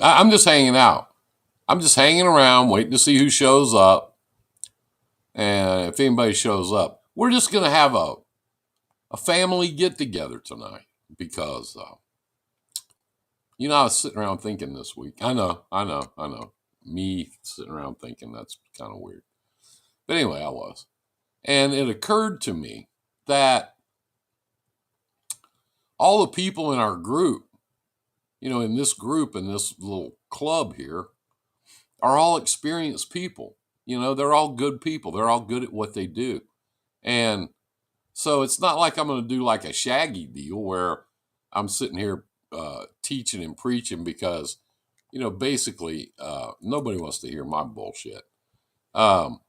I'm just hanging out. I'm just hanging around, waiting to see who shows up. And if anybody shows up, we're just going to have a family get together tonight because, I was sitting around thinking this week. I know. Me sitting around thinking, that's kind of weird. But anyway, I was. And it occurred to me that all the people in our group, in this group, in this little club here, are all experienced people. They're all good people. They're all good at what they do. And so it's not like I'm going to do like a Shaggy deal where I'm sitting here teaching and preaching because, basically nobody wants to hear my bullshit um,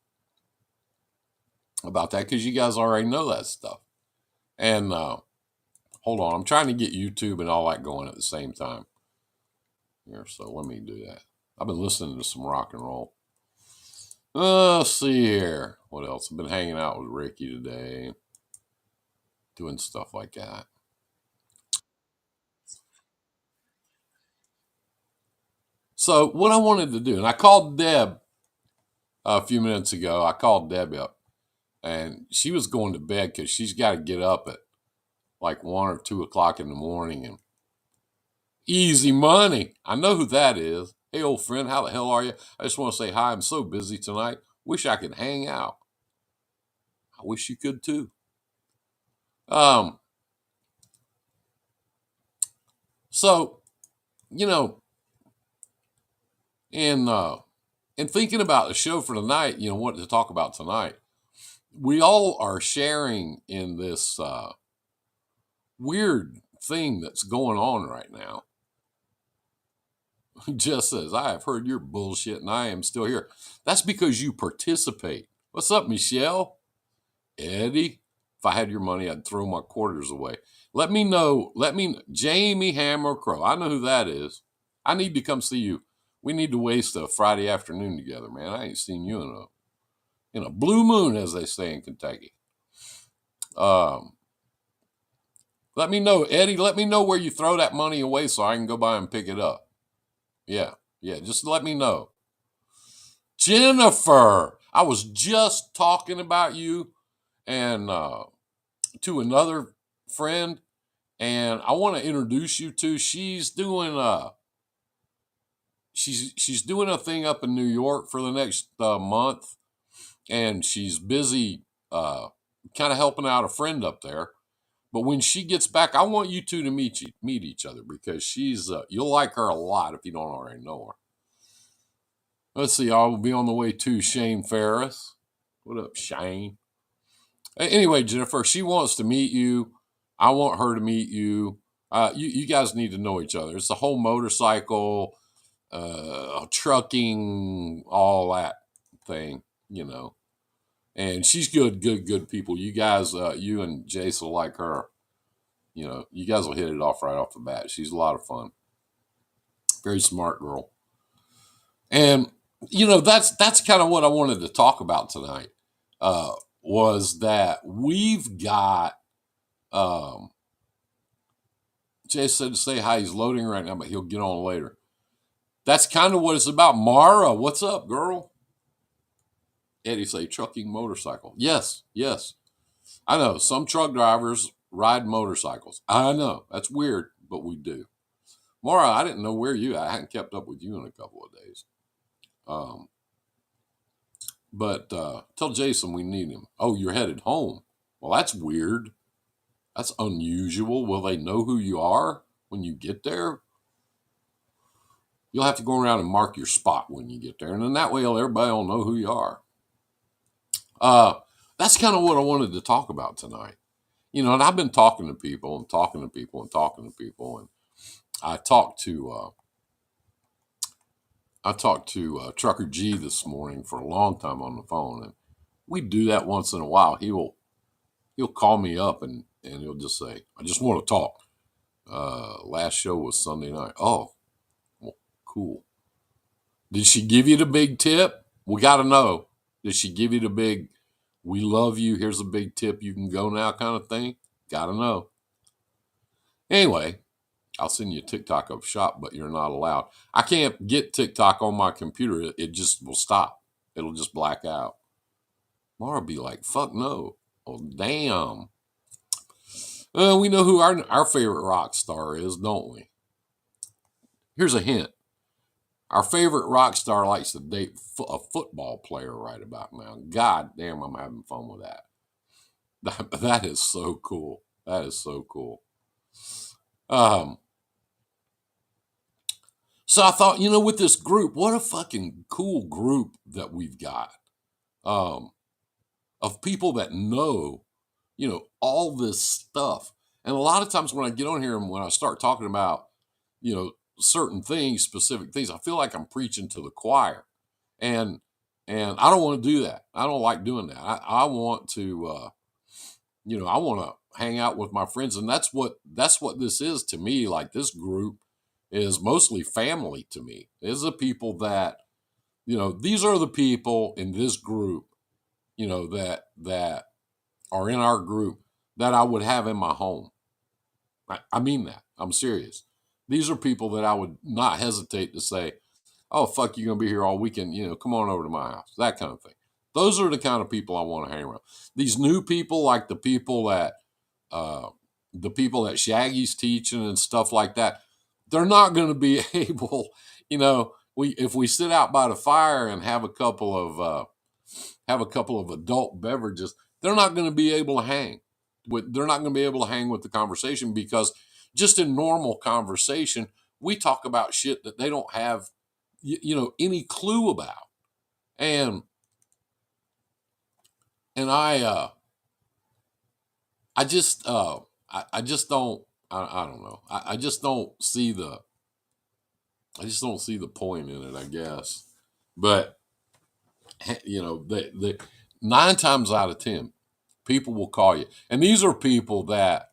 about that because you guys already know that stuff. And hold on, I'm trying to get YouTube and all that going at the same time here. So let me do that. I've been listening to some rock and roll. Let's see here. What else? I've been hanging out with Ricky today, doing stuff like that. So what I wanted to do, and I called Deb a few minutes ago. I called Deb up, and she was going to bed because she's got to get up at like 1 or 2 o'clock in the morning. And easy money. I know who that is. Hey, old friend, how the hell are you? I just want to say hi. I'm so busy tonight. Wish I could hang out. I wish you could too. Um, so you know, in in thinking about the show for tonight, what to talk about tonight. We all are sharing in this weird thing that's going on right now. Just says, I have heard your bullshit and I am still here. That's because you participate. What's up, Michelle? Eddie? If I had your money, I'd throw my quarters away. Let me know. Jamie Hammer Crow. I know who that is. I need to come see you. We need to waste a Friday afternoon together, man. I ain't seen you in a blue moon, as they say in Kentucky. Um, Let me know, Eddie. Let me know where you throw that money away so I can go by and pick it up. Yeah, yeah. Just let me know. Jennifer, I was just talking about you and to another friend, and I want to introduce you to. She's doing a thing up in New York for the next month, and she's busy kind of helping out a friend up there. But when she gets back, I want you two to meet each other because she's you'll like her a lot if you don't already know her. Let's see, I will be on the way to Shane Ferris. What up, Shane? Anyway, Jennifer, she wants to meet you. I want her to meet you. You guys need to know each other. It's the whole motorcycle, trucking, all that thing, And she's good people. You guys, you and Jace will like her. You guys will hit it off right off the bat. She's a lot of fun. Very smart girl. And that's kind of what I wanted to talk about tonight. Was that we've got Jay said to say hi. He's loading right now, but he'll get on later. That's kind of what it's about. Mara, what's up, girl? Eddie say trucking motorcycle. Yes, yes. I know some truck drivers ride motorcycles. I know that's weird, but we do. Mara, I didn't know where you. I hadn't kept up with you in a couple of days. Um, but tell Jason we need him. Oh, you're headed home. Well, that's weird. That's unusual. Will they know who you are when you get there? You'll have to go around and mark your spot when you get there, and then that way everybody will know who you are. That's kind of what I wanted to talk about tonight. And I've been talking to people and talking to people and talking to people, and I talked to Trucker G this morning for a long time on the phone, and we do that once in a while. He'll call me up and he'll just say, "I just want to talk." Last show was Sunday night. Oh, well, cool. Did she give you the big tip? We got to know. Did she give you the big, we love you, here's a big tip, you can go now kind of thing? Gotta know. Anyway, I'll send you a TikTok of shop, but you're not allowed. I can't get TikTok on my computer. It just will stop. It'll just black out. Mara be like, fuck no. Oh, damn. We know who our favorite rock star is, don't we? Here's a hint. Our favorite rock star likes to date a football player right about now. God damn, I'm having fun with that. That is so cool. That is so cool. So I thought, with this group, what a fucking cool group that we've got of people that know, all this stuff. And a lot of times when I get on here and when I start talking about, certain things, specific things, I feel like I'm preaching to the choir. And I don't want to do that. I don't like doing that. I want to, I want to hang out with my friends. And that's what this is to me. Like, this group is mostly family to me. Is the people that, these are the people in this group, that are in our group that I would have in my home. I mean that. I'm serious. These are people that I would not hesitate to say, oh, fuck, you're going to be here all weekend. Come on over to my house. That kind of thing. Those are the kind of people I want to hang around. These new people, like the people that Shaggy's teaching and stuff like that, they're not going to be able, if we sit out by the fire and have a couple of adult beverages, they're not going to be able to hang. They're not going to be able to hang with the conversation, because just in normal conversation, we talk about shit that they don't have, any clue about. And I just don't, I don't know. I just don't see the point in it, I guess. But, the 9 times out of 10, people will call you. And these are people that,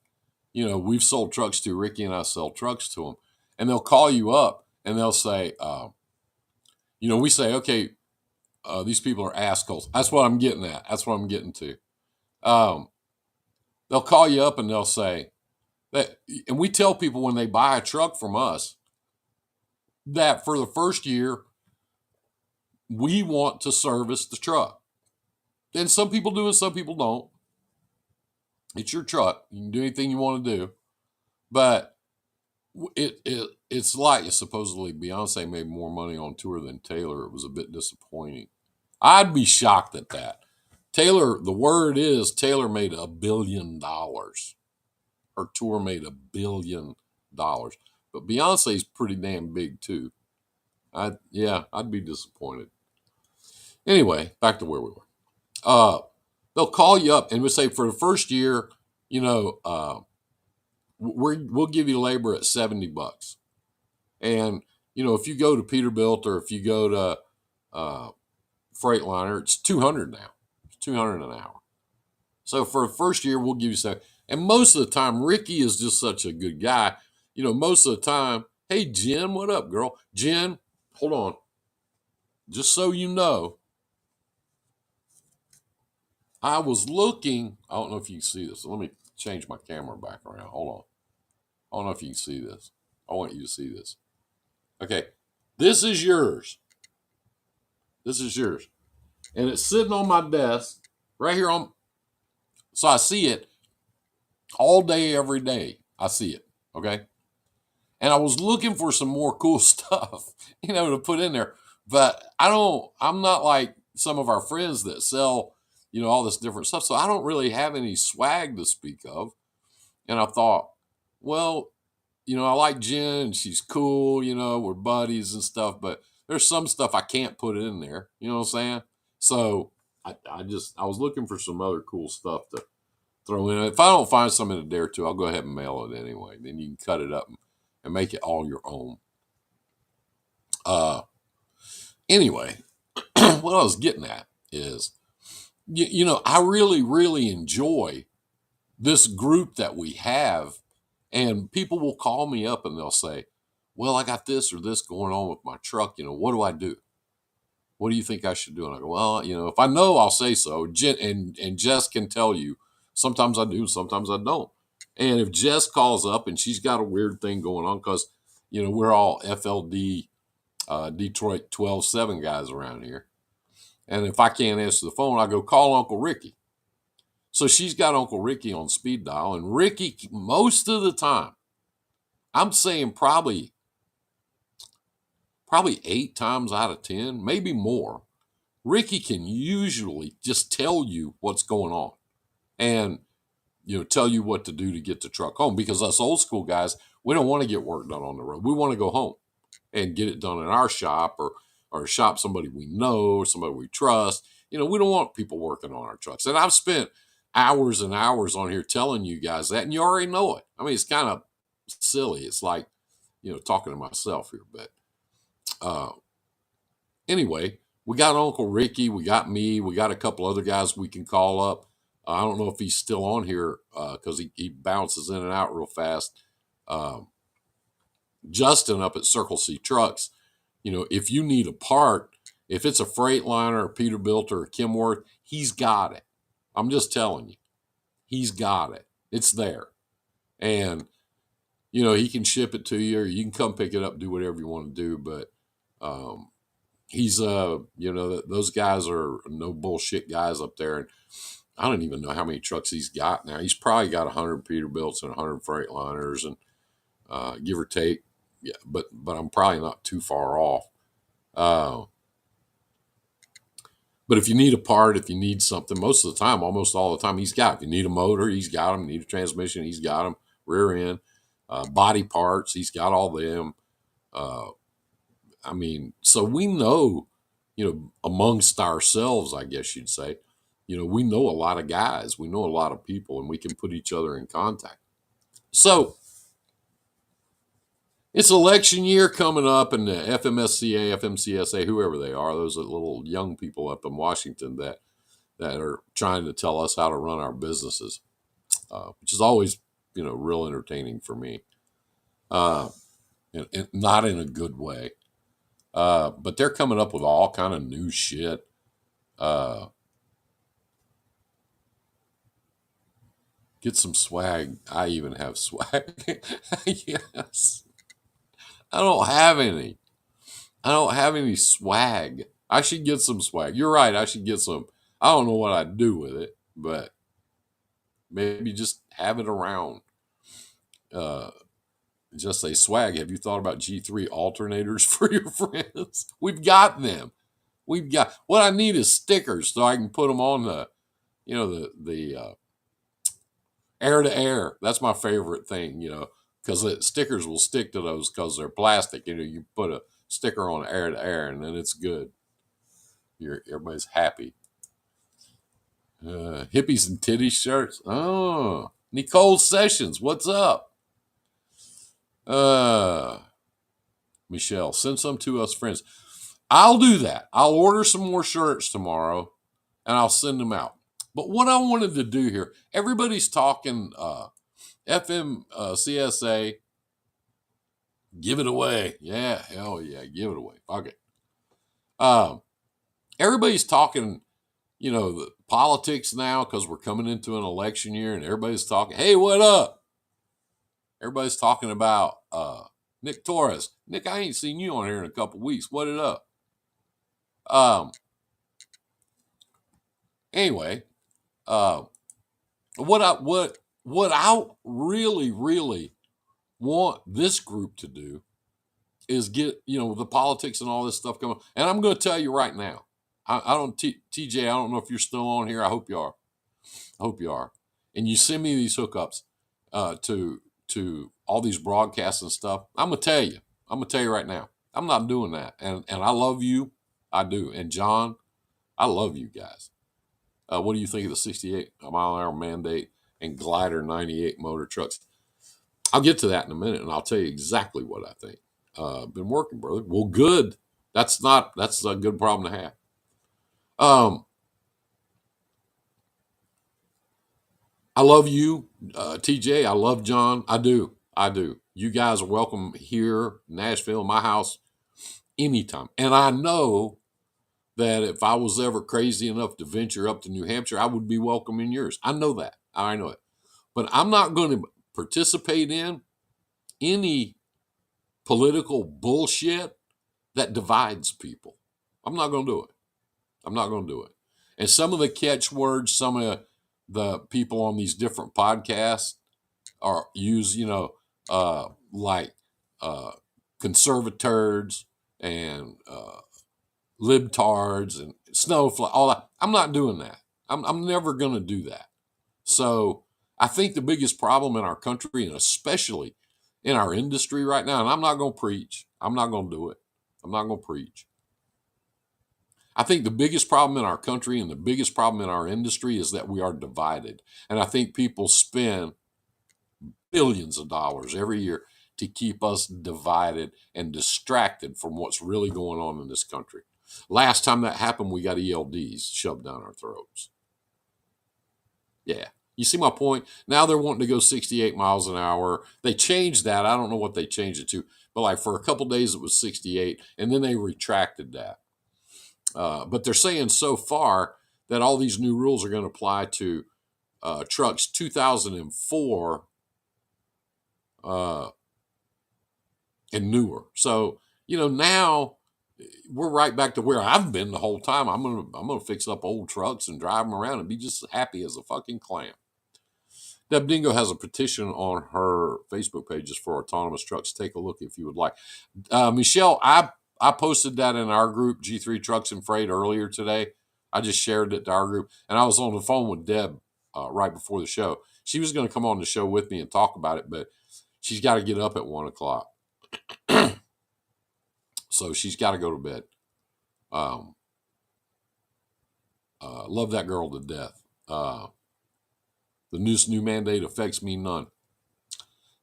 we've sold trucks to. Ricky and I sell trucks to them. And they'll call you up and they'll say, we say, okay, these people are assholes. That's what I'm getting at. That's what I'm getting to. They'll call you up and they'll say that, and we tell people when they buy a truck from us that for the first year, we want to service the truck. And some people do and some people don't. It's your truck. You can do anything you want to do. But it's like, supposedly Beyonce made more money on tour than Taylor. It was a bit disappointing. I'd be shocked at that. Taylor, the word is Taylor made $1 billion. Her tour made $1 billion. But Beyonce's pretty damn big too. I'd be disappointed. Anyway, back to where we were. They'll call you up and we'll say, for the first year, we'll give you labor at $70. And, if you go to Peterbilt or if you go to Freightliner, it's $200 now. It's $200 an hour. So for the first year, we'll give you $70. And most of the time, Ricky is just such a good guy. Most of the time, hey, Jen, what up, girl? Jen, hold on. Just so you know, I was looking. I don't know if you can see this. So let me change my camera back around. Hold on. I don't know if you can see this. I want you to see this. Okay. This is yours. This is yours. And it's sitting on my desk right here on. So I see it all day, every day. I see it. Okay. And I was looking for some more cool stuff, to put in there. But I'm not like some of our friends that sell, all this different stuff. So I don't really have any swag to speak of. And I thought, well, I like Jen, she's cool, we're buddies and stuff, but there's some stuff I can't put in there. You know what I'm saying? So I was looking for some other cool stuff to throw in. If I don't find something to dare to, I'll go ahead and mail it anyway. Then you can cut it up and make it all your own. Anyway, what I was getting at is, I really, really enjoy this group that we have. And people will call me up and they'll say, well, I got this or this going on with my truck. What do I do? What do you think I should do? And I go, well, if I know, I'll say so. And Jess can tell you. Sometimes I do, sometimes I don't. And if Jess calls up and she's got a weird thing going on, because we're all FLD Detroit 12-7 guys around here. And if I can't answer the phone, I go call Uncle Ricky. So she's got Uncle Ricky on speed dial, and Ricky, most of the time, I'm saying probably 8 times out of 10, maybe more, Ricky can usually just tell you what's going on and tell you what to do to get the truck home. Because us old school guys, we don't want to get work done on the road. We want to go home and get it done in our shop or shop somebody we know, somebody we trust. We don't want people working on our trucks. And I've spent hours and hours on here telling you guys that, and you already know it. I mean, it's kind of silly. It's like, talking to myself here. But anyway, we got Uncle Ricky, we got me, we got a couple other guys we can call up. I don't know if he's still on here because he bounces in and out real fast. Justin up at Circle C Trucks, if you need a part, if it's a Freightliner, a Peterbilt, or a Kenworth, he's got it. I'm just telling you, he's got it. It's there. And, he can ship it to you, or you can come pick it up, do whatever you want to do. But he's, those guys are no bullshit guys up there. And I don't even know how many trucks he's got now. He's probably got 100 Peterbilts and 100 Freightliners, and give or take. Yeah, but I'm probably not too far off. But if you need a part, if you need something, most of the time, almost all the time, he's got it. If you need a motor, he's got them. You need a transmission, he's got them. Rear end, body parts, he's got all them. So we know, amongst ourselves, I guess you'd say, we know a lot of guys, we know a lot of people, and we can put each other in contact. So it's election year coming up, and the FMSCA, FMCSA, whoever they are, those are little young people up in Washington that are trying to tell us how to run our businesses, which is always, real entertaining for me, and not in a good way. But they're coming up with all kind of new shit. Get some swag. I even have swag. Yes. I don't have any. I don't have any swag. I should get some swag. You're right. I should get some. I don't know what I'd do with it, but maybe just have it around. Just say, swag, have you thought about G3 alternators for your friends? We've got them. What I need is stickers so I can put them on the air to air. That's my favorite thing, because the stickers will stick to those because they're plastic. You put a sticker on air to air and then it's good. Everybody's happy. Hippies and titty shirts. Oh, Nicole Sessions, what's up? Michelle, send some to us friends. I'll do that. I'll order some more shirts tomorrow and I'll send them out. But what I wanted to do here, everybody's talking FMCSA. Give it away. Yeah, hell yeah, give it away. Okay. Everybody's talking, the politics now because we're coming into an election year, and everybody's talking, hey, what up? Everybody's talking about Nick Torres. Nick, I ain't seen you on here in a couple weeks. What it up? Anyway, what I really, really want this group to do is get, the politics and all this stuff going. And I'm going to tell you right now, I don't, TJ, I don't know if you're still on here. I hope you are. And you send me these hookups to all these broadcasts and stuff. I'm going to tell you right now, I'm not doing that. And I love you. I do. And John, I love you guys. What do you think of the 68 mile an hour mandate and Glider 98 motor trucks? I'll get to that in a minute, and I'll tell you exactly what I think. Been working, brother. Well, good. That's a good problem to have. I love you, TJ. I love John. I do. You guys are welcome here, Nashville, my house, anytime. And I know that if I was ever crazy enough to venture up to New Hampshire, I would be welcome in yours. I know that. I know it. But I'm not going to participate in any political bullshit that divides people. I'm not going to do it. I'm not going to do it. And some of the catchwords, some of the people on these different podcasts are use, like conservaturds and libtards and snowflake, all that. I'm not doing that. I'm never going to do that. So I think the biggest problem in our country, and especially in our industry right now, and I'm not going to preach. I'm not going to do it. I'm not going to preach. I think the biggest problem in our country and the biggest problem in our industry is that we are divided. And I think people spend billions of dollars every year to keep us divided and distracted from what's really going on in this country. Last time that happened, we got ELDs shoved down our throats. Yeah. You see my point? Now they're wanting to go 68 miles an hour. They changed that. I don't know what they changed it to, but like for a couple days it was 68, and then they retracted that. But they're saying so far that all these new rules are going to apply to trucks 2004 and newer. So now we're right back to where I've been the whole time. I'm gonna fix up old trucks and drive them around and be just as happy as a fucking clam. Deb Dingo has a petition on her Facebook pages for autonomous trucks. Take a look if you would like. Michelle, I posted that in our group, G3 Trucks and Freight, earlier today. I just shared it to our group, and I was on the phone with Deb right before the show. She was going to come on the show with me and talk about it, but she's got to get up at 1 o'clock. So she's got to go to bed. Love that girl to death. The new mandate affects me none.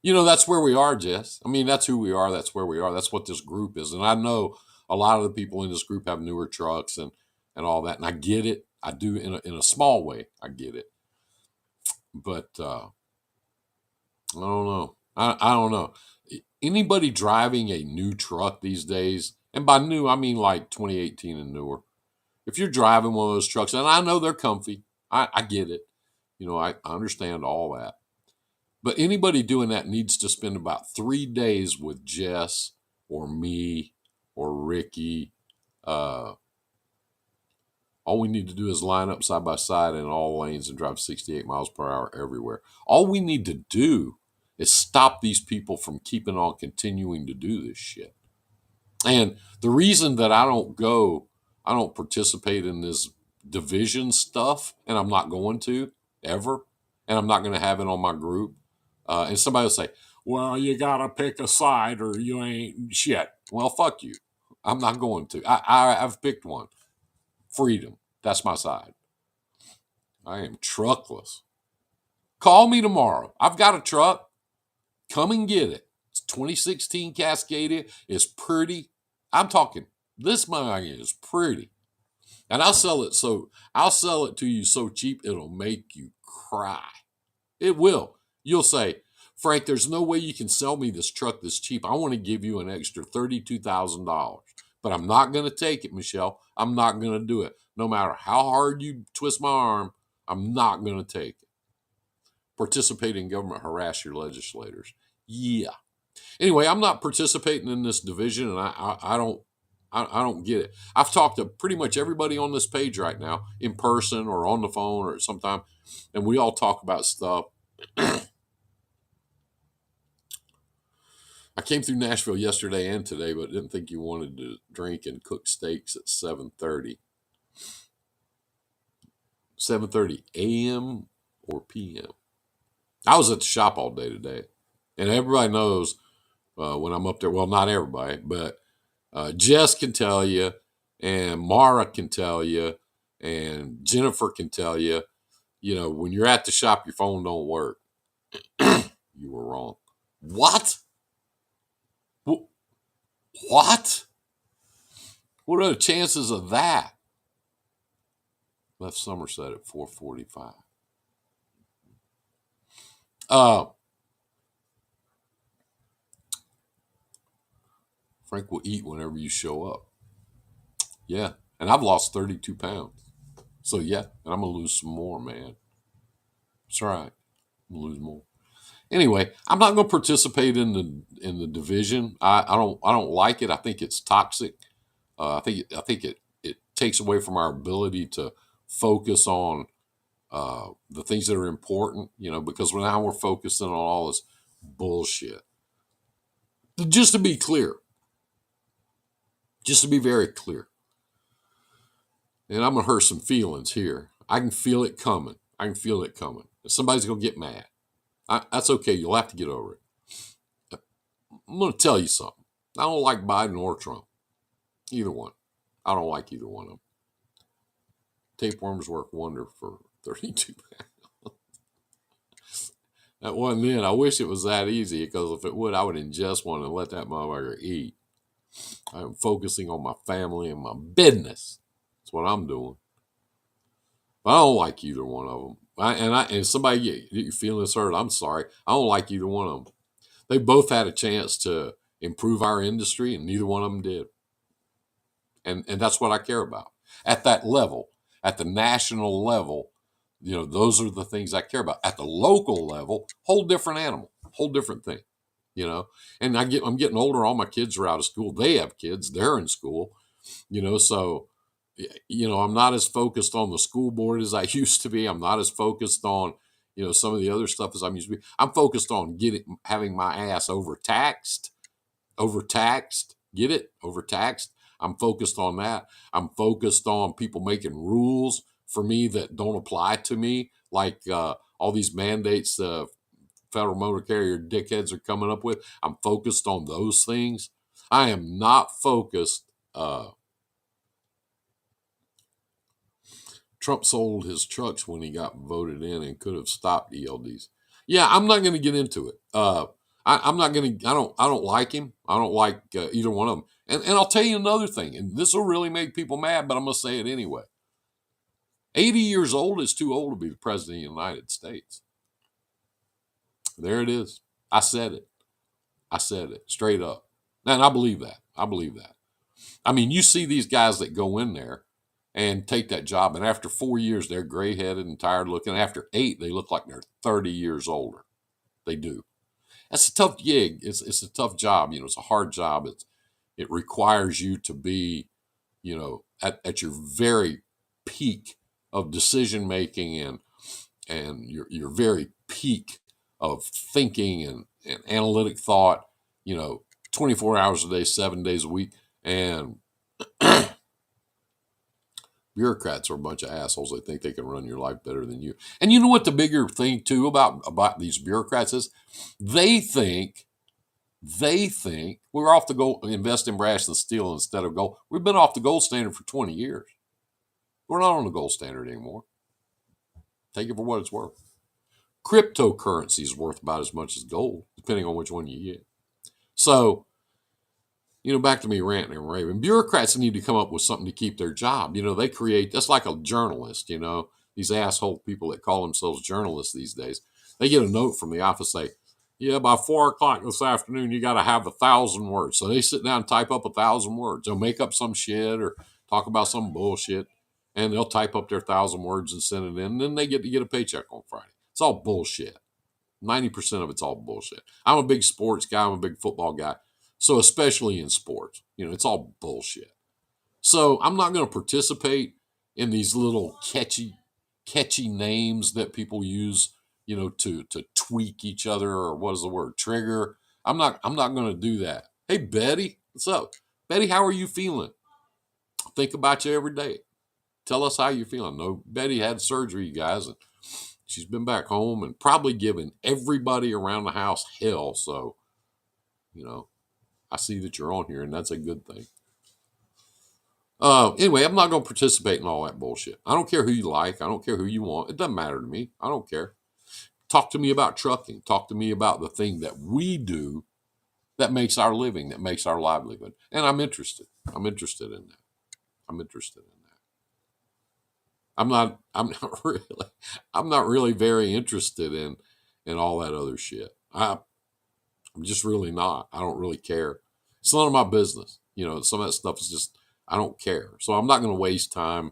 That's where we are, Jess. I mean, that's who we are. That's where we are. That's what this group is. And I know a lot of the people in this group have newer trucks and all that. And I get it. I do in a small way. I get it. But I don't know. I don't know. Anybody driving a new truck these days, and by new, I mean like 2018 and newer. If you're driving one of those trucks, and I know they're comfy, I get it. I understand all that. But anybody doing that needs to spend about 3 days with Jess or me or Ricky. All we need to do is line up side by side in all lanes and drive 68 miles per hour everywhere. All we need to do is stop these people from keeping on continuing to do this shit. And the reason that I don't participate in this division stuff, and I'm not going to ever, and I'm not going to have it on my group. And somebody will say, well, you got to pick a side or you ain't shit. Well, fuck you. I'm not going to. I've picked one. Freedom. That's my side. I am truckless. Call me tomorrow. I've got a truck. Come and get it. It's 2016 Cascadia. It's pretty. I'm talking, this mine is pretty. And I'll sell it to you so cheap it'll make you cry. It will. You'll say, Frank, there's no way you can sell me this truck this cheap. I want to give you an extra $32,000. But I'm not going to take it, Michelle. I'm not going to do it. No matter how hard you twist my arm, I'm not going to take it. Participate in government, harass your legislators. Yeah. Anyway, I'm not participating in this division, and I don't get it. I've talked to pretty much everybody on this page right now, in person or on the phone or sometime, and we all talk about stuff. I came through Nashville yesterday and today, but didn't think you wanted to drink and cook steaks at 7:30. 7:30 a.m. or p.m. I was at the shop all day today, and everybody knows when I'm up there. Well, not everybody, but Jess can tell you, and Mara can tell you, and Jennifer can tell you. When you're at the shop, your phone don't work. You were wrong. What? What? What are the chances of that? Left Somerset at 4:45. Frank will eat whenever you show up. Yeah, And I've lost 32 pounds. So yeah, and I'm gonna lose some more, man. That's right. I'm gonna lose more. Anyway, I'm not gonna participate in the division. I don't like it. I think it's toxic. I think it takes away from our ability to focus on the things that are important. Because now we're focusing on all this bullshit. Just to be clear, just to be very clear, and I'm gonna hurt some feelings here. I can feel it coming. I can feel it coming. Somebody's gonna get mad. That's okay. You'll have to get over it. I'm gonna tell you something. I don't like Biden or Trump. Either one. I don't like either one of them. Tapeworms work wonder for 32 pounds. That wasn't then. I wish it was that easy, because if it would, I would ingest one and let that motherfucker eat. I'm focusing on my family and my business. That's what I'm doing. But I don't like either one of them. And somebody, you feeling this hurt, I'm sorry. I don't like either one of them. They both had a chance to improve our industry, and neither one of them did. And that's what I care about. At that level, at the national level, those are the things I care about. At the local level, whole different animal, whole different thing. And I'm getting older. All my kids are out of school. They have kids. They're in school. So I'm not as focused on the school board as I used to be. I'm not as focused on some of the other stuff as I'm used to be. I'm focused on having my ass overtaxed. Get it? Overtaxed. I'm focused on that. I'm focused on people making rules for me that don't apply to me, like all these mandates federal motor carrier dickheads are coming up with. I'm focused on those things. I am not focused. Trump sold his trucks when he got voted in and could have stopped ELDs. Yeah, I'm not going to get into it. I'm not going to. I don't like him. I don't like either one of them. And I'll tell you another thing, and this will really make people mad, but I'm going to say it anyway. 80 years old is too old to be the president of the United States. There it is. I said it. I said it straight up. And I believe that. I mean, you see these guys that go in there and take that job, and after 4 years, they're gray-headed and tired looking. After 8, they look like they're 30 years older. They do. That's a tough gig. It's a tough job. It's a hard job. It requires you to be, at your very peak of decision making and your very peak of thinking and analytic thought. 24 hours a day, 7 days a week, and bureaucrats are a bunch of assholes. They think they can run your life better than you. And you know what the bigger thing too about these bureaucrats is? They think we're off to go invest in brass and steel instead of gold. We've been off the gold standard for 20 years. We're not on the gold standard anymore. Take it for what it's worth. Cryptocurrency is worth about as much as gold, depending on which one you get. So, back to me ranting and raving. Bureaucrats need to come up with something to keep their job. They create, that's like a journalist, these asshole people that call themselves journalists these days. They get a note from the office say, yeah, by 4 o'clock this afternoon, you got to have 1,000 words. So they sit down and type up 1,000 words. They'll make up some shit or talk about some bullshit, and they'll type up their 1,000 words and send it in. And then they get to get a paycheck on Friday. It's all bullshit. 90% of it's all bullshit. I'm a big sports guy. I'm a big football guy. So especially in sports, it's all bullshit. So I'm not going to participate in these little catchy names that people use, to tweak each other, or what is the word? Trigger. I'm not going to do that. Hey, Betty, what's up? Betty, how are you feeling? Think about you every day. Tell us how you're feeling. No, Betty had surgery, you guys, and she's been back home and probably giving everybody around the house hell. So, I see that you're on here, and that's a good thing. Anyway, I'm not going to participate in all that bullshit. I don't care who you like. I don't care who you want. It doesn't matter to me. I don't care. Talk to me about trucking. Talk to me about the thing that we do that makes our living, that makes our livelihood. And I'm interested. I'm interested in that. I'm not really very interested in all that other shit. I'm just really not. I don't really care. It's none of my business. Some of that stuff is just I don't care. So I'm not going to waste time,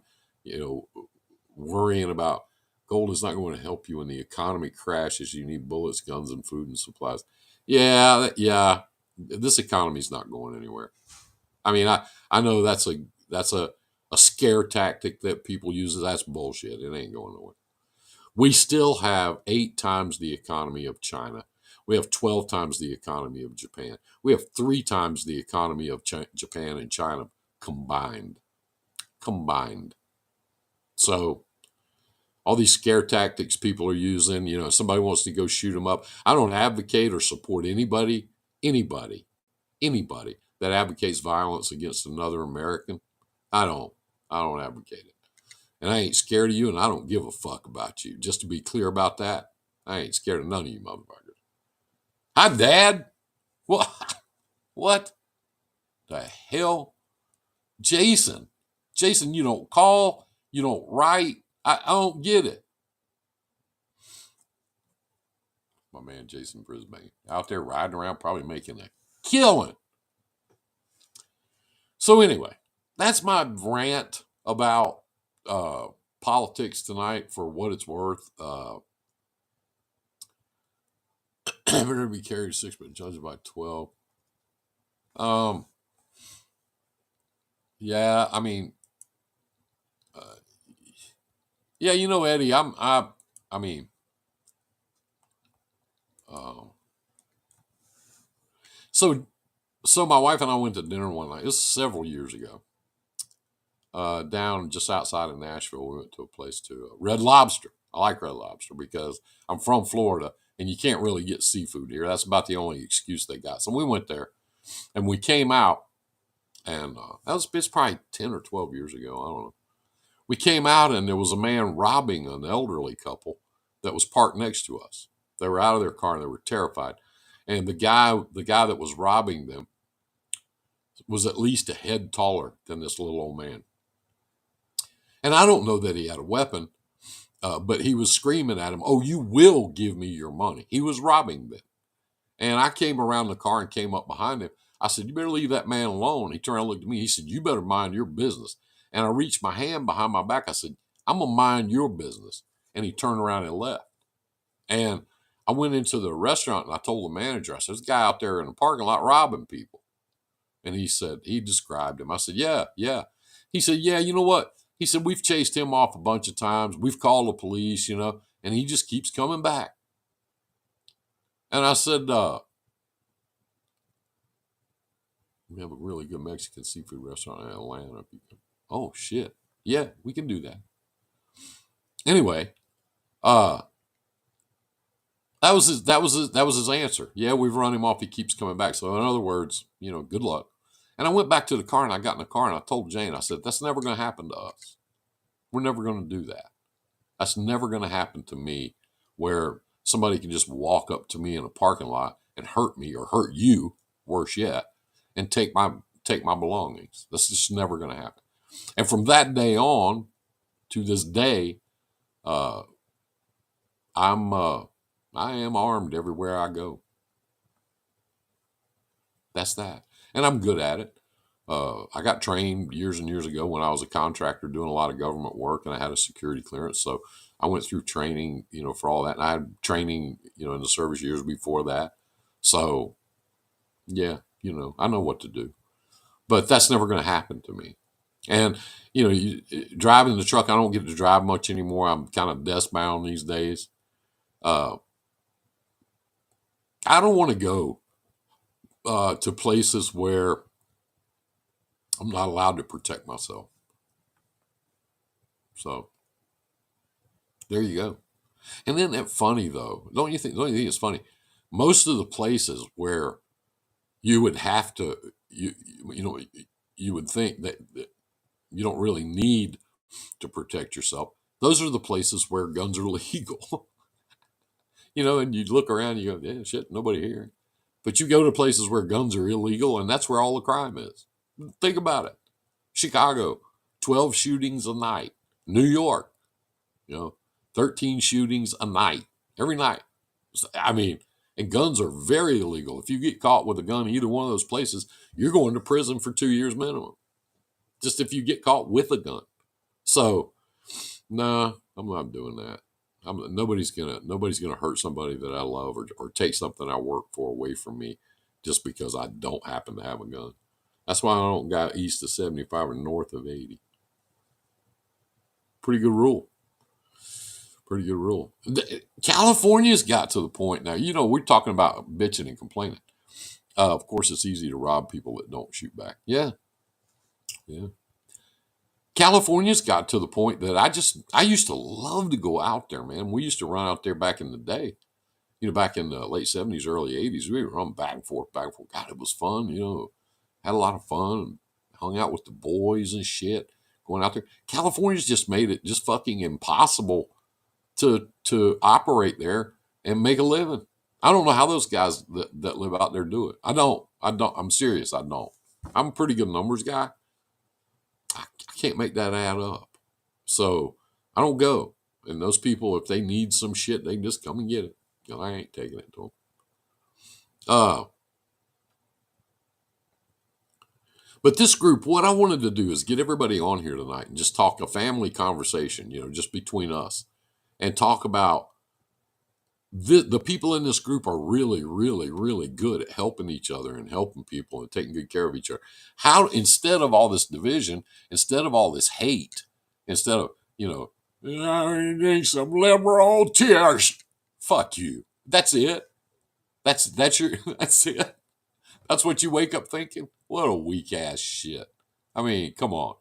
worrying about gold is not going to help you when the economy crashes. You need bullets, guns, and food and supplies. Yeah. This economy's not going anywhere. I mean, I know that's a scare tactic that people use. That's bullshit. It ain't going nowhere. We still have 8 times the economy of China. We have 12 times the economy of Japan. We have 3 times the economy of Japan and China combined. Combined. So all these scare tactics people are using, somebody wants to go shoot them up. I don't advocate or support anybody that advocates violence against another American. I don't. I don't advocate it. And I ain't scared of you, and I don't give a fuck about you. Just to be clear about that, I ain't scared of none of you motherfuckers. Hi, Dad. What? What the hell? Jason, you don't call, you don't write. I don't get it. My man Jason Brisbane out there riding around, probably making a killing. So anyway, that's my rant about politics tonight. For what it's worth, better be carried 6, but judged by 12. Yeah, I mean, yeah, Eddie, I mean, so my wife and I went to dinner one night. This is several years ago. Down just outside of Nashville, we went to a place to Red Lobster. I like Red Lobster because I'm from Florida and you can't really get seafood here. That's about the only excuse they got. So we went there and we came out, and it's probably 10 or 12 years ago. I don't know. We came out and there was a man robbing an elderly couple that was parked next to us. They were out of their car and they were terrified. And the guy that was robbing them was at least a head taller than this little old man. And I don't know that he had a weapon, but he was screaming at him, "Oh, you will give me your money." He was robbing them. And I came around the car and came up behind him. I said, "You better leave that man alone." He turned around and looked at me. He said, "You better mind your business." And I reached my hand behind my back. I said, "I'm going to mind your business." And he turned around and left. And I went into the restaurant and I told the manager, I said, "There's a guy out there in the parking lot robbing people." And he described him. I said, yeah. He said, "Yeah, you know what?" He said, "We've chased him off a bunch of times. We've called the police, and he just keeps coming back." And I said, "We have a really good Mexican seafood restaurant in Atlanta." "Oh, shit. Yeah, we can do that." Anyway, that was his answer. "Yeah, we've run him off. He keeps coming back." So in other words, good luck. And I went back to the car and I got in the car and I told Jane, I said, "That's never going to happen to us. We're never going to do that. That's never going to happen to me, where somebody can just walk up to me in a parking lot and hurt me or hurt you, worse yet, and take my belongings. That's just never going to happen." And from that day on to this day, I am armed everywhere I go. That's that. And I'm good at it. I got trained years and years ago when I was a contractor doing a lot of government work, and I had a security clearance. So I went through training, for all that. And I had training, in the service years before that. So, yeah, I know what to do. But that's never going to happen to me. And, driving the truck, I don't get to drive much anymore. I'm kind of desk bound these days. I don't want to go to places where I'm not allowed to protect myself. So there you go. And isn't that funny though? Don't you think it's funny? Most of the places where you would have to, you would think that you don't really need to protect yourself. Those are the places where guns are legal. And you look around and you go, "Yeah, shit, nobody here." But you go to places where guns are illegal, and that's where all the crime is. Think about it. Chicago, 12 shootings a night. New York, 13 shootings a night, every night. I mean, and guns are very illegal. If you get caught with a gun in either one of those places, you're going to prison for 2 years minimum. just if you get caught with a gun. So, no, I'm not doing that. Nobody's gonna hurt somebody that I love or take something I work for away from me just because I don't happen to have a gun. That's why I don't go east of 75 or north of 80. Pretty good rule. Pretty good rule. California's got to the point now. We're talking about bitching and complaining. Of course, it's easy to rob people that don't shoot back. Yeah, yeah. California's got to the point that I used to love to go out there, man. We used to run out there back in the day. Back in the late 70s, early 80s, we would run back and forth, back and forth. God, it was fun. Had a lot of fun. Hung out with the boys and shit. Going out there. California's just made it just fucking impossible to operate there and make a living. I don't know how those guys that live out there do it. I don't. I'm serious. I don't. I'm a pretty good numbers guy. I can't make that add up. So I don't go. And those people, if they need some shit, they can just come and get it. I ain't taking it to them. But this group, what I wanted to do is get everybody on here tonight and just talk a family conversation, just between us, and talk about the people in this group are really, really, really good at helping each other and helping people and taking good care of each other. How, instead of all this division, instead of all this hate, instead of, I need some liberal tears. Fuck you. That's it. That's it. That's what you wake up thinking? What a weak ass shit. I mean, come on.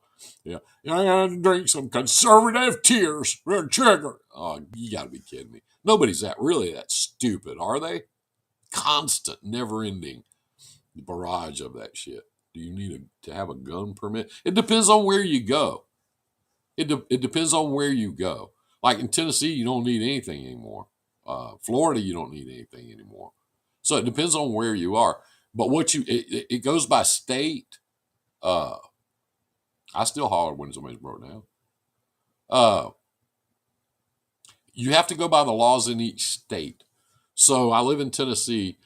Yeah. I gotta drink some conservative tears. Trigger. Oh, you gotta be kidding me. Nobody's really that stupid, are they? Constant, never ending barrage of that shit. Do you need to have a gun permit? It depends on where you go. It depends on where you go. Like in Tennessee, you don't need anything anymore. Florida, you don't need anything anymore. So it depends on where you are. But it goes by state. I still holler when somebody's broke down. You have to go by the laws in each state. So I live in Tennessee.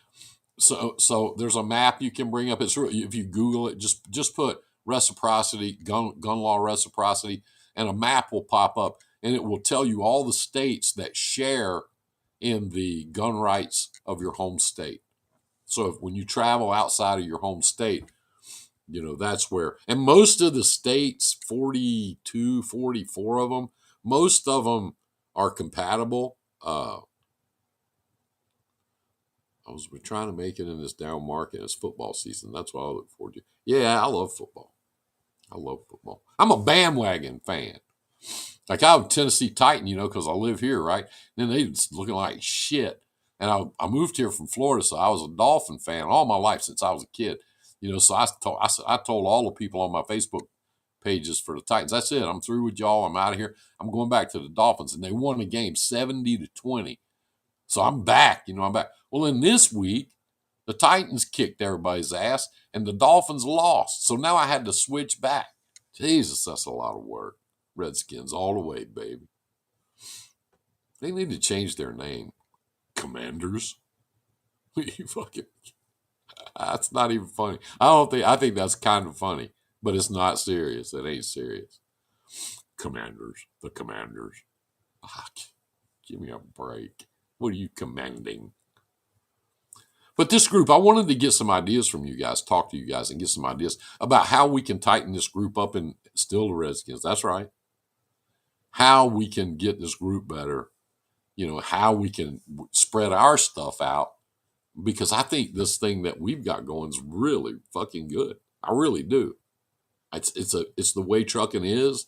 So there's a map you can bring up. If you Google it, just put reciprocity, gun law reciprocity, and a map will pop up, and it will tell you all the states that share in the gun rights of your home state. So when you travel outside of your home state, that's where, and most of the states, 42, 44 of them, most of them are compatible. We're trying to make it in this down market. It's football season. That's what I look forward to. Yeah, I love football. I'm a bandwagon fan. Like I'm a Tennessee Titan, because I live here, right? And then they was looking like shit. And I moved here from Florida, so I was a Dolphin fan all my life since I was a kid. So I told all the people on my Facebook pages for the Titans, that's it. I'm through with y'all. I'm out of here. I'm going back to the Dolphins. And they won the game 70-20. So I'm back. I'm back. Well, in this week, the Titans kicked everybody's ass and the Dolphins lost. So now I had to switch back. Jesus, that's a lot of work. Redskins all the way, baby. They need to change their name. Commanders. You fucking. That's not even funny. I think that's kind of funny, but it's not serious. It ain't serious. Commanders. The Commanders. Give me a break. What are you commanding? But this group, I wanted to get some ideas from you guys, talk to you guys, and get some ideas about how we can tighten this group up and still the Redskins. That's right. How we can get this group better. How we can spread our stuff out. Because I think this thing that we've got going is really fucking good. I really do. It's the way trucking is.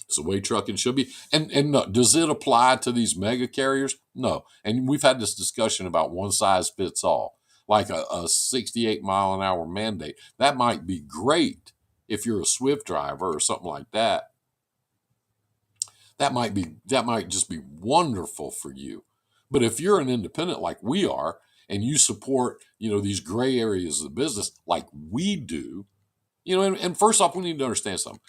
It's the way trucking should be. And no, does it apply to these mega carriers? No. And we've had this discussion about one size fits all. Like a 68 mile an hour mandate. That might be great if you're a Swift driver or something like that. That might just be wonderful for you. But if you're an independent like we are, and you support, these gray areas of the business like we do, and first off, we need to understand something.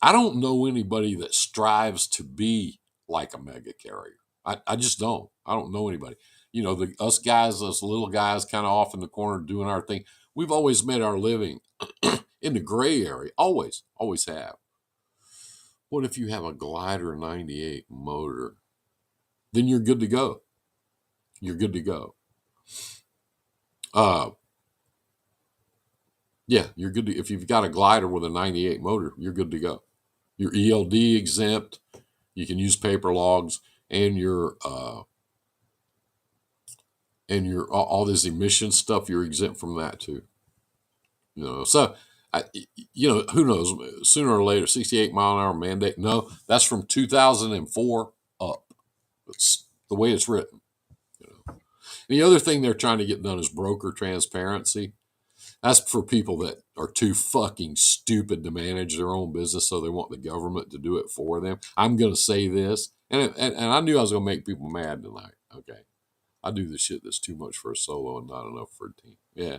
I don't know anybody that strives to be like a mega carrier. I just don't. I don't know anybody. Us little guys kind of off in the corner doing our thing. We've always made our living in the gray area. Always have. What if you have a Glider 98 motor? Then you're good to go. You're good to go. Yeah, you're good to, if you've got a Glider with a 98 motor, you're good to go. You're ELD exempt. You can use paper logs, and your all this emission stuff, you're exempt from that too. So who knows? Sooner or later, 68-mile-an-hour mandate. No, that's from 2004 up. It's the way it's written. The other thing they're trying to get done is broker transparency. That's for people that are too fucking stupid to manage their own business, so they want the government to do it for them. I'm going to say this, and I knew I was going to make people mad tonight. Okay, I do the shit that's too much for a solo and not enough for a team. Yeah.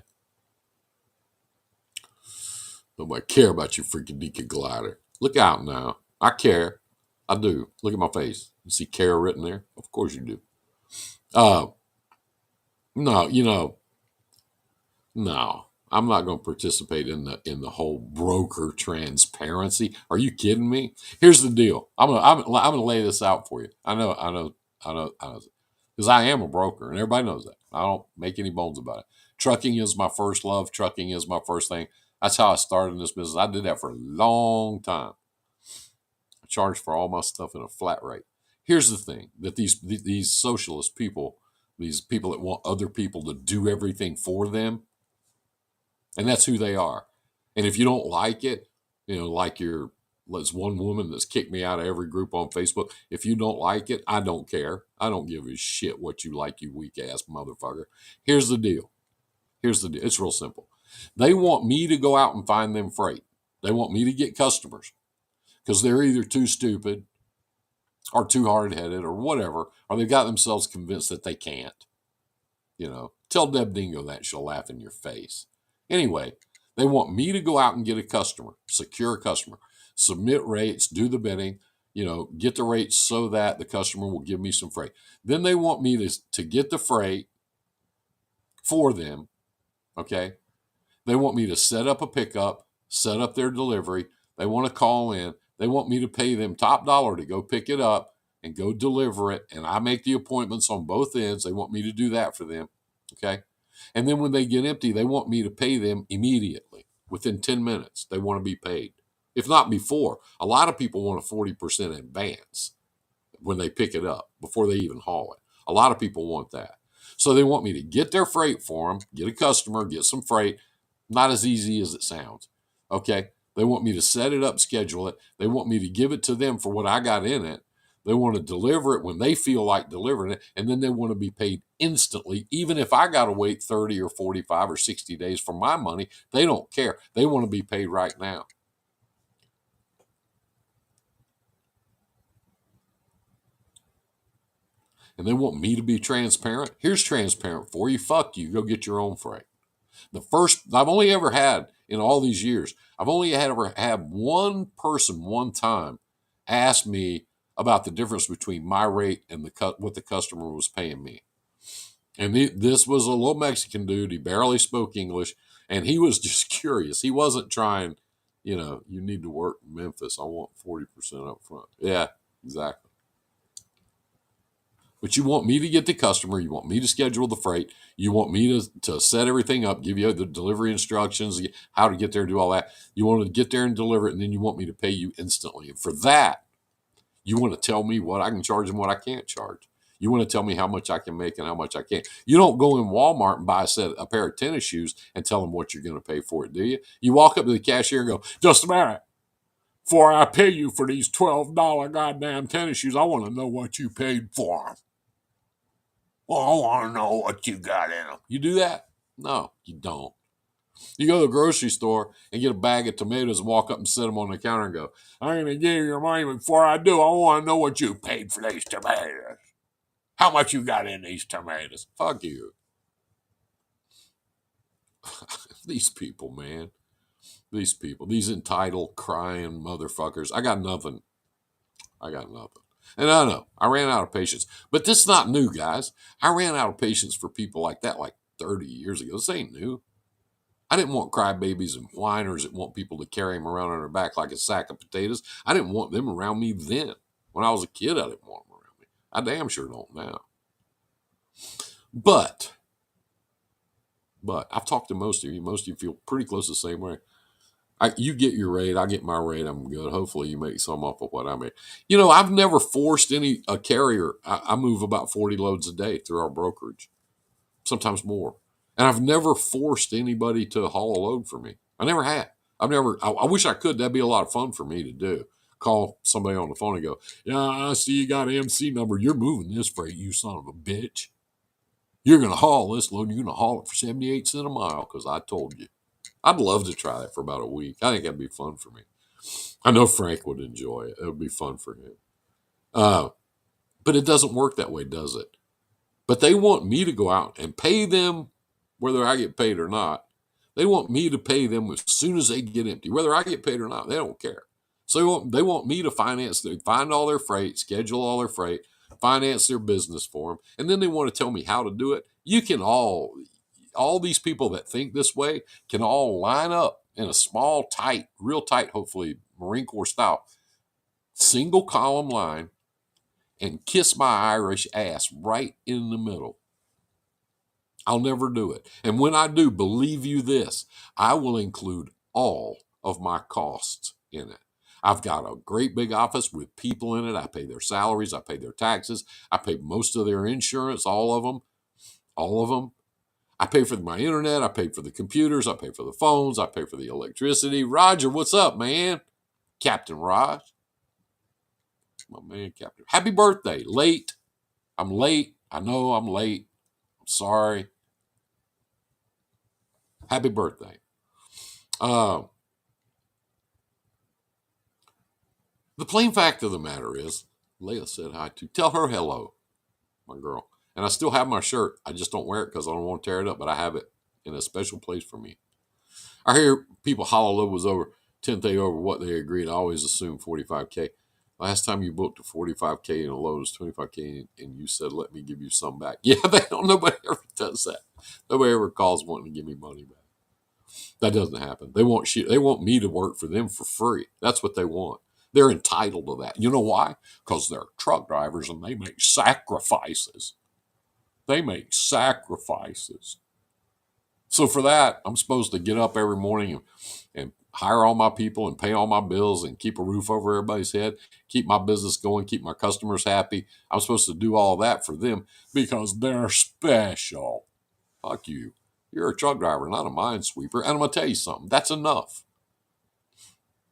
Nobody care about your freaking Deacon Glider. Look out now. I care. I do. Look at my face. You see care written there? Of course you do. No, no. I'm not going to participate in the whole broker transparency. Are you kidding me? Here's the deal. I'm gonna lay this out for you. I know, because I am a broker, and everybody knows that. I don't make any bones about it. Trucking is my first love. Trucking is my first thing. That's how I started in this business. I did that for a long time. I charged for all my stuff in a flat rate. Here's the thing that these socialist people, these people that want other people to do everything for them, and that's who they are. And if you don't like it, like there's one woman that's kicked me out of every group on Facebook. If you don't like it, I don't care. I don't give a shit what you like, you weak ass motherfucker. Here's the deal. It's real simple. They want me to go out and find them freight. They want me to get customers because they're either too stupid or too hard-headed or whatever, or they've got themselves convinced that they can't. Tell Deb Dingo that, she'll laugh in your face. Anyway, they want me to go out and get a customer, secure a customer, submit rates, do the bidding, get the rates so that the customer will give me some freight. Then they want me to get the freight for them, okay? They want me to set up a pickup, set up their delivery. They want to call in. They want me to pay them top dollar to go pick it up and go deliver it, and I make the appointments on both ends. They want me to do that for them, okay? And then when they get empty, they want me to pay them immediately. Within 10 minutes, they want to be paid. If not before. A lot of people want a 40% advance when they pick it up, before they even haul it. A lot of people want that. So they want me to get their freight for them, get a customer, get some freight. Not as easy as it sounds, okay? They want me to set it up, schedule it. They want me to give it to them for what I got in it. They want to deliver it when they feel like delivering it, and then they want to be paid instantly. Even if I got to wait 30 or 45 or 60 days for my money, they don't care. They want to be paid right now. And they want me to be transparent. Here's transparent for you. Fuck you. Go get your own freight. I've only ever had, in all these years, I've only ever had one person one time ask me about the difference between my rate and what the customer was paying me. And this was a little Mexican dude. He barely spoke English, and he was just curious. He wasn't trying, you need to work in Memphis. I want 40% up front. Yeah, exactly. But you want me to get the customer. You want me to schedule the freight. You want me to set everything up, give you the delivery instructions, how to get there, do all that. You want to get there and deliver it, and then you want me to pay you instantly. And for that, you want to tell me what I can charge and what I can't charge. You want to tell me how much I can make and how much I can't. You don't go in Walmart and buy a pair of tennis shoes and tell them what you're going to pay for it, do you? You walk up to the cashier and go, just a minute. Before I pay you for these $12 goddamn tennis shoes, I want to know what you paid for them. Well, I want to know what you got in them. You do that? No, you don't. You go to the grocery store and get a bag of tomatoes and walk up and sit them on the counter and go, I'm going to give you your money, but before I do, I want to know what you paid for these tomatoes. How much you got in these tomatoes? Fuck you. These people, man. These people. These entitled, crying motherfuckers. I got nothing. And I know, I ran out of patience. But this is not new, guys. I ran out of patience for people like that like 30 years ago. This ain't new. I didn't want crybabies and whiners that want people to carry them around on their back like a sack of potatoes. I didn't want them around me then. When I was a kid, I didn't want them around me. I damn sure don't now. But I've talked to most of you. Most of you feel pretty close the same way. You get your rate, I get my rate. I'm good. Hopefully, you make some off of what I make. I've never forced a carrier. I move about 40 loads a day through our brokerage, sometimes more. And I've never forced anybody to haul a load for me. I never have. I wish I could. That'd be a lot of fun for me to do. Call somebody on the phone and go, yeah, I see you got an MC number. You're moving this freight, you son of a bitch. You're going to haul this load. You're going to haul it for 78 cents a mile because I told you. I'd love to try that for about a week. I think that'd be fun for me. I know Frank would enjoy it. It would be fun for him. But it doesn't work that way, does it? But they want me to go out and pay them whether I get paid or not. They want me to pay them as soon as they get empty. Whether I get paid or not, they don't care. So they want me to find all their freight, schedule all their freight, finance their business for them. And then they want to tell me how to do it. You can all these people that think this way can all line up in a small, tight, real tight, hopefully Marine Corps style, single column line and kiss my Irish ass right in the middle. I'll never do it. And when I do, believe you this, I will include all of my costs in it. I've got a great big office with people in it. I pay their salaries. I pay their taxes. I pay most of their insurance, all of them. I pay for my internet. I pay for the computers. I pay for the phones. I pay for the electricity. Roger, what's up, man? Captain Raj. My man, Captain. Happy birthday. Late. I'm late. I know I'm late. I'm sorry. Happy birthday. The plain fact of the matter is, Leah said hi to. Tell her hello, my girl. And I still have my shirt. I just don't wear it because I don't want to tear it up, but I have it in a special place for me. I hear people holler was over 10th day over what they agreed. I always assume 45K. Last time you booked a 45K in a load was 25K, and you said, let me give you some back. Yeah, nobody ever does that. Nobody ever calls wanting to give me money back. That doesn't happen. They want me to work for them for free. That's what they want. They're entitled to that. You know why? Because they're truck drivers and they make sacrifices. So for that, I'm supposed to get up every morning and hire all my people and pay all my bills and keep a roof over everybody's head, keep my business going, keep my customers happy. I'm supposed to do all that for them because they're special. Fuck you. You're a truck driver, not a minesweeper. And I'm going to tell you something. That's enough.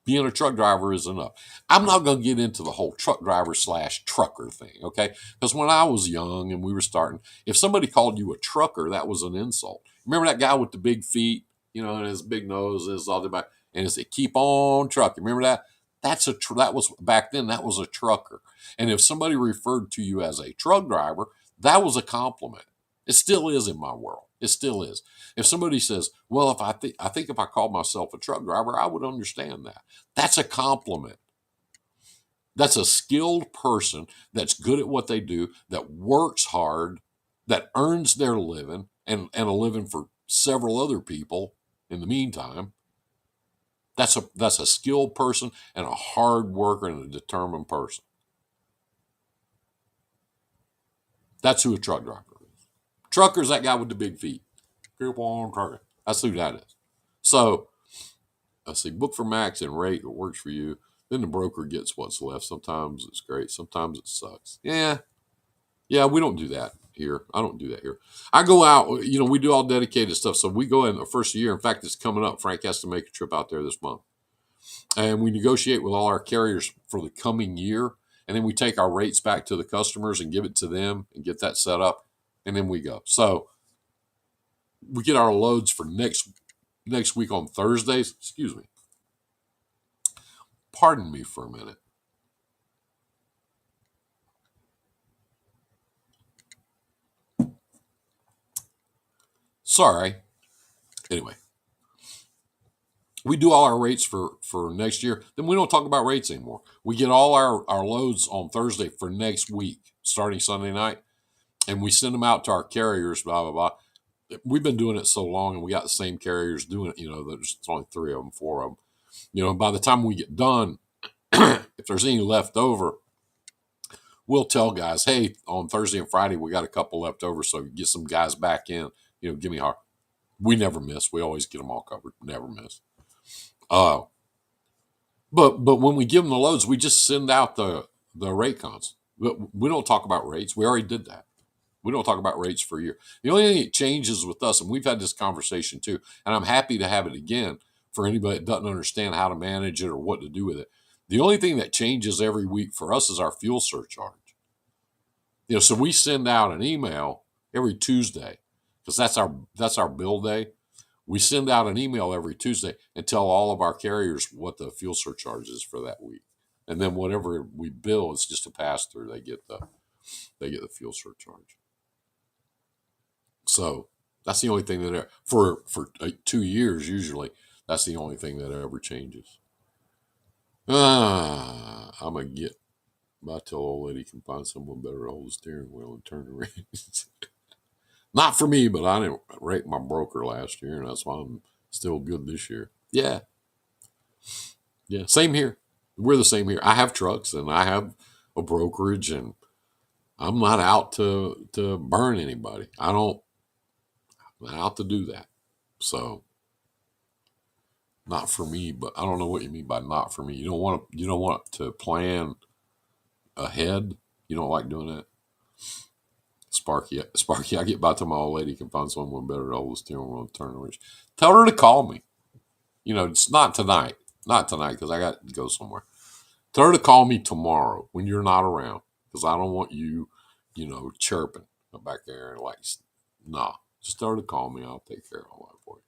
Being a truck driver is enough. I'm not going to get into the whole truck driver / trucker thing, okay? Because when I was young and we were starting, if somebody called you a trucker, that was an insult. Remember that guy with the big feet, and his big nose, and his other back, and it said, keep on trucking. Remember that? That was back then. That was a trucker. And if somebody referred to you as a truck driver, that was a compliment. It still is in my world. It still is. If somebody says, well, I think if I called myself a truck driver, I would understand that. That's a compliment. That's a skilled person that's good at what they do, that works hard, that earns their living and a living for several other people in the meantime. That's a skilled person and a hard worker and a determined person. That's who a truck driver is. Trucker's that guy with the big feet. Keep on trucking. That's who that is. So, let's see, book for max and rate what works for you. Then the broker gets what's left. Sometimes it's great. Sometimes it sucks. Yeah, we don't do that here. I don't do that here. I go out, we do all dedicated stuff. So we go in the first year. In fact, it's coming up. Frank has to make a trip out there this month. And we negotiate with all our carriers for the coming year. And then we take our rates back to the customers and give it to them and get that set up. And then we go. So we get our loads for next week on Thursdays. Excuse me. Pardon me for a minute. Sorry. Anyway, we do all our rates for next year. Then we don't talk about rates anymore. We get all our loads on Thursday for next week, starting Sunday night. And we send them out to our carriers, blah, blah, blah. we've been doing it so long, and we got the same carriers doing it. There's only 3 of them, 4 of them. By the time we get done, if there's any left over, we'll tell guys, hey, on Thursday and Friday, we got a couple left over, so get some guys back in. Give me a heart. We never miss. We always get them all covered. Never miss. But when we give them the loads, we just send out the rate cons. We don't talk about rates. We already did that. We don't talk about rates for a year. The only thing that changes with us, and we've had this conversation too, and I'm happy to have it again for anybody that doesn't understand how to manage it or what to do with it. The only thing that changes every week for us is our fuel surcharge. So we send out an email every Tuesday because that's our bill day. We send out an email every Tuesday and tell all of our carriers what the fuel surcharge is for that week, and then whatever we bill, it's just a pass through. They get the fuel surcharge. So that's the only thing that for 2 years usually that's the only thing that ever changes. I'm gonna get. I tell old lady can find someone better to hold the steering wheel and turn the reins. Not for me, but I didn't rate my broker last year, and that's why I'm still good this year. Yeah. Same here. We're the same here. I have trucks and I have a brokerage, and I'm not out to burn anybody. I'm not out to do that. So not for me, but I don't know what you mean by not for me. You don't want to plan ahead. You don't like doing that. Sparky, I get by till my old lady can find someone better to hold the steering wheel and turn the wrench. Tell her to call me. It's not tonight. Not tonight because I got to go somewhere. Tell her to call me tomorrow when you're not around because I don't want you, chirping back there and nah. Just tell her to call me. I'll take care of all that for you.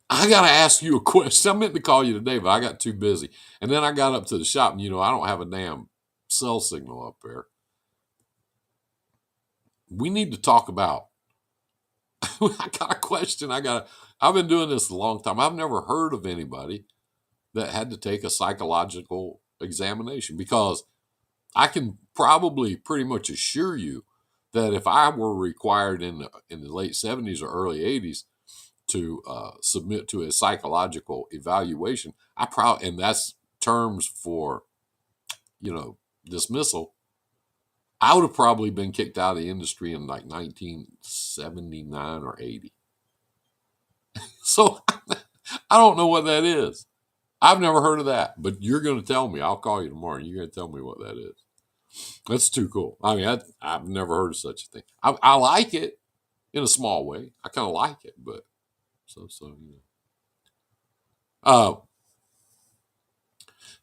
I got to ask you a question. I meant to call you today, but I got too busy. And then I got up to the shop, and I don't have a damn cell signal up there. We need to talk about. I got a question. I've been doing this a long time. I've never heard of anybody that had to take a psychological examination because I can probably pretty much assure you that if I were required in the late 70s or early 80s to submit to a psychological evaluation, and that's terms for, dismissal, I would have probably been kicked out of the industry in like 1979 or 80. So I don't know what that is. I've never heard of that, but you're going to tell me. I'll call you tomorrow and you're going to tell me what that is. That's too cool. I mean, I've never heard of such a thing. I like it in a small way. I kind of like it, but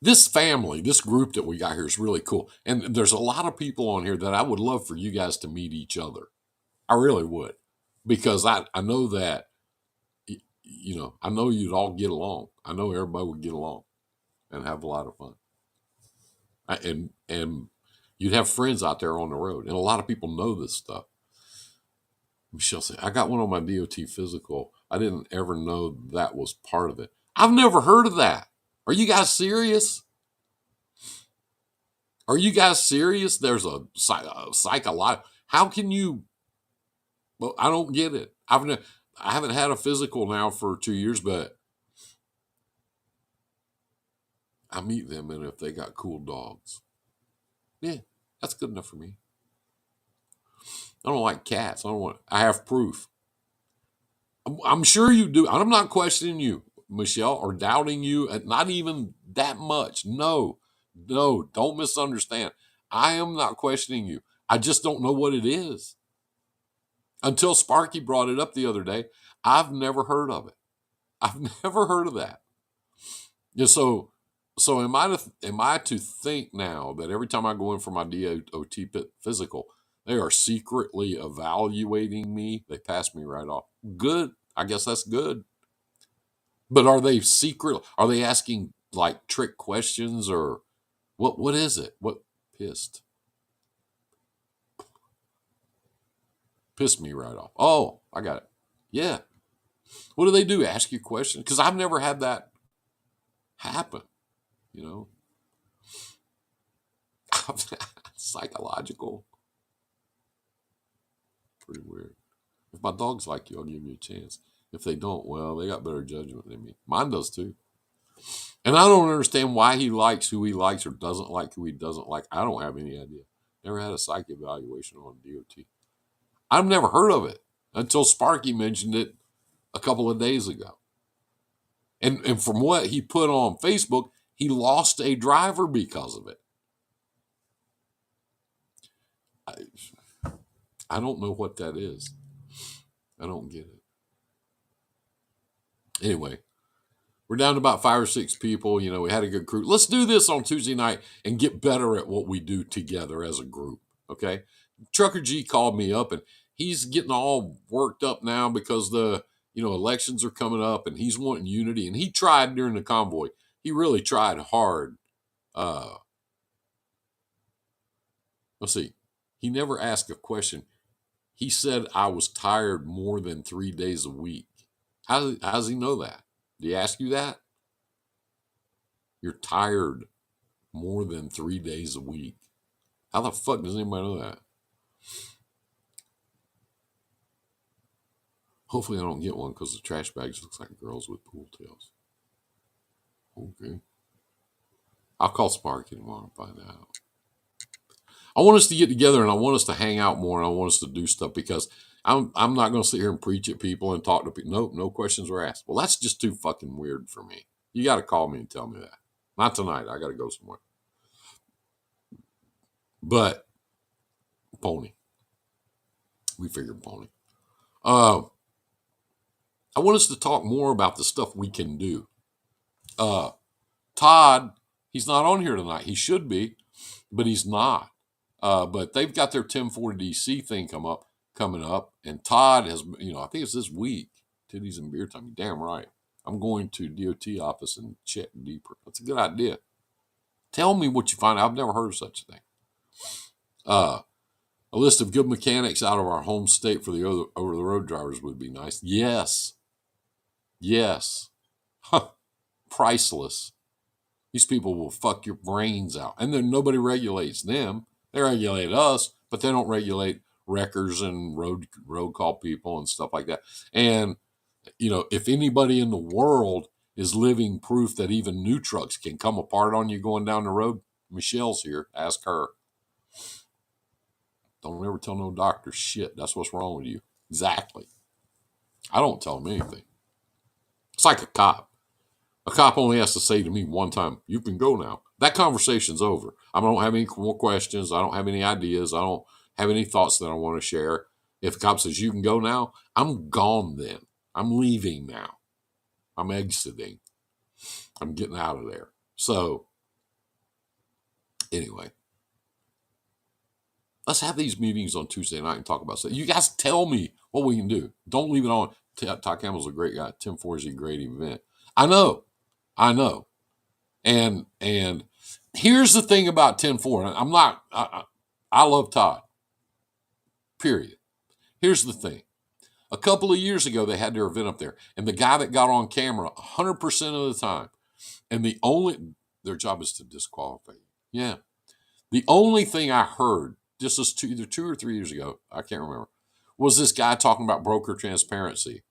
this family, this group that we got here is really cool. And there's a lot of people on here that I would love for you guys to meet each other. I really would. Because I know that, I know you'd all get along. I know everybody would get along and have a lot of fun. And you'd have friends out there on the road. And a lot of people know this stuff. Michelle said, I got one on my DOT physical. I didn't ever know that was part of it. I've never heard of that. Are you guys serious? Are you guys serious? There's a psychological. How can you? Well, I don't get it. I haven't had a physical now for 2 years, but I meet them, and if they got cool dogs, yeah, that's good enough for me. I don't like cats. I have proof. I'm sure you do. I'm not questioning you, Michelle, or doubting you. Not even that much. No, don't misunderstand. I am not questioning you. I just don't know what it is. Until Sparky brought it up the other day, I've never heard of it. I've never heard of that. Yeah, so am I to think now that every time I go in for my DOT physical, they are secretly evaluating me? They pass me right off. Good. I guess that's good. But are they secret? Are they asking like trick questions or what is it? What pissed me right off. Oh, I got it. Yeah. What do they do? Ask you questions? Because I've never had that happen. Psychological. Pretty weird. If my dogs like you, I'll give you a chance. If they don't, well, they got better judgment than me. Mine does too. And I don't understand why he likes who he likes or doesn't like who he doesn't like. I don't have any idea. Never had a psych evaluation on DOT. I've never heard of it until Sparky mentioned it a couple of days ago. And from what he put on Facebook, he lost a driver because of it. I don't know what that is. I don't get it. Anyway, we're down to about 5 or 6 people. We had a good crew. Let's do this on Tuesday night and get better at what we do together as a group. Okay. Trucker G called me up and he's getting all worked up now because the elections are coming up and he's wanting unity. And he tried during the convoy. He really tried hard. Let's see. He never asked a question. He said I was tired more than 3 days a week. How does he know that? Did he ask you that? You're tired more than 3 days a week. How the fuck does anybody know that? Hopefully I don't get one because the trash bags looks like girls with pool tails. Okay. I'll call Sparky tomorrow and find out. I want us to get together and I want us to hang out more and I want us to do stuff because I'm not going to sit here and preach at people and talk to people. Nope, no questions were asked. Well, that's just too fucking weird for me. You got to call me and tell me that. Not tonight. I got to go somewhere. But Pony. We figured Pony. I want us to talk more about the stuff we can do. Todd, he's not on here tonight. He should be, but he's not. But they've got their 1040 DC thing coming up. And Todd has, I think it's this week. Titties and beer time. Damn right. I'm going to DOT office and check deeper. That's a good idea. Tell me what you find out. I've never heard of such a thing. A list of good mechanics out of our home state for the over-the-road drivers would be nice. Yes. Priceless. These people will fuck your brains out. And then nobody regulates them. They regulate us, but they don't regulate wreckers and road call people and stuff like that. And, if anybody in the world is living proof that even new trucks can come apart on you going down the road, Michelle's here. Ask her. Don't ever tell no doctor shit. That's what's wrong with you. Exactly. I don't tell them anything. It's like a cop. A cop only has to say to me one time, you can go now. That conversation's over. I don't have any more questions. I don't have any ideas. I don't have any thoughts that I want to share. If a cop says you can go now, I'm gone then. I'm leaving now. I'm exiting. I'm getting out of there. So, anyway. Let's have these meetings on Tuesday night and talk about stuff. You guys tell me what we can do. Don't leave it on. Todd Campbell's a great guy. Tim Ford is a great event. I know. And here's the thing about 10-4. I love Todd. Period. Here's the thing. A couple of years ago, they had their event up there. And the guy that got on camera 100% of the time, and their job is to disqualify you. Yeah. The only thing I heard, this was either 2 or 3 years ago, I can't remember, was this guy talking about broker transparency.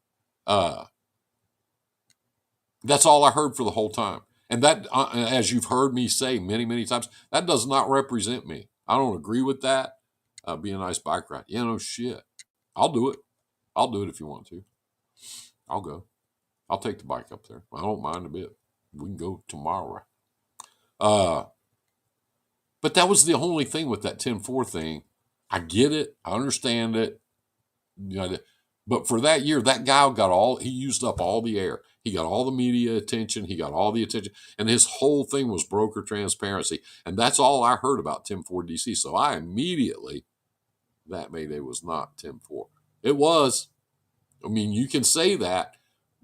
That's all I heard for the whole time. And that, as you've heard me say many, many times, that does not represent me. I don't agree with that. Be a nice bike ride. Yeah, no shit. I'll do it. I'll do it if you want to. I'll go. I'll take the bike up there. I don't mind a bit. We can go tomorrow. But that was the only thing with that 10-4 thing. I get it. I understand it. But for that year, that guy he used up all the air. He got all the media attention. He got all the attention. And his whole thing was broker transparency. And that's all I heard about 10-4 DC. So I immediately, that Mayday was not 10-4. It was. I mean, you can say that,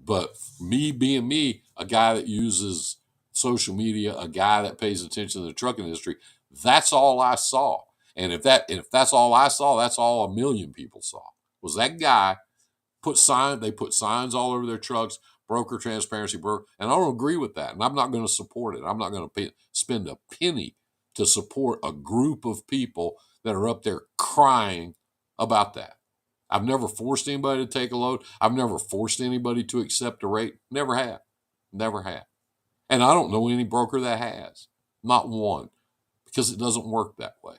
but me being me, a guy that uses social media, a guy that pays attention to the trucking industry, that's all I saw. And if that's all I saw, that's all a million people saw. Was that guy they put signs all over their trucks, broker transparency, broker, and I don't agree with that. And I'm not going to support it. I'm not going to spend a penny to support a group of people that are up there crying about that. I've never forced anybody to take a load. I've never forced anybody to accept a rate. Never have. Never have. And I don't know any broker that has. Not one. Because it doesn't work that way.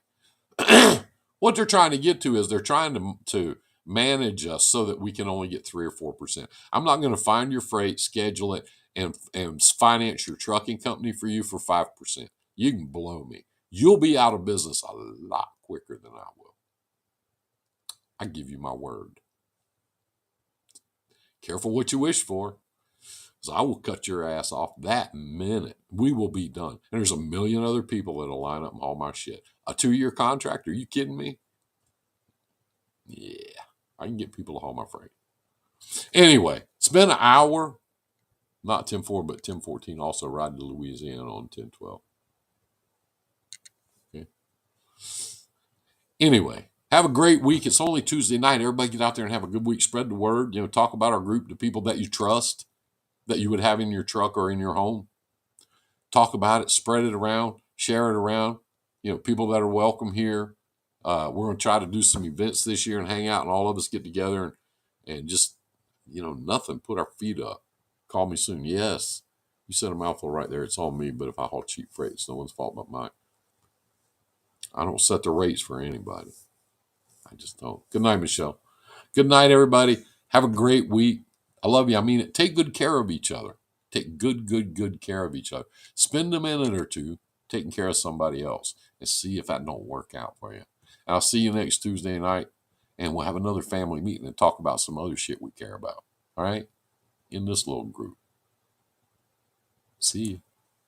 What they're trying to get to is they're trying to manage us so that we can only get 3 or 4%. I'm not going to find your freight, schedule it, and finance your trucking company for you for 5%. You can blow me. You'll be out of business a lot quicker than I will. I give you my word. Careful what you wish for. So I will cut your ass off that minute. We will be done. And there's a million other people that'll line up and haul my shit. A 2-year contract? Are you kidding me? Yeah, I can get people to haul my freight. Anyway, it's been an hour. Not 10-4, but 10-14. Also ride to Louisiana on 10-12. Okay. Anyway, have a great week. It's only Tuesday night. Everybody get out there and have a good week. Spread the word. Talk about our group to people that you trust, that you would have in your truck or in your home. Talk about it. Spread it around. Share it around. People that are welcome here. We're going to try to do some events this year and hang out, and all of us get together and just, nothing. Put our feet up. Call me soon. Yes. You said a mouthful right there. It's on me, but if I haul cheap freight, it's no one's fault but mine. I don't set the rates for anybody. I just don't. Good night, Michelle. Good night, everybody. Have a great week. I love you. I mean it. Take good care of each other. Take good care of each other. Spend a minute or two taking care of somebody else and see if that don't work out for you. And I'll see you next Tuesday night, and we'll have another family meeting and talk about some other shit we care about. All right? In this little group. See you.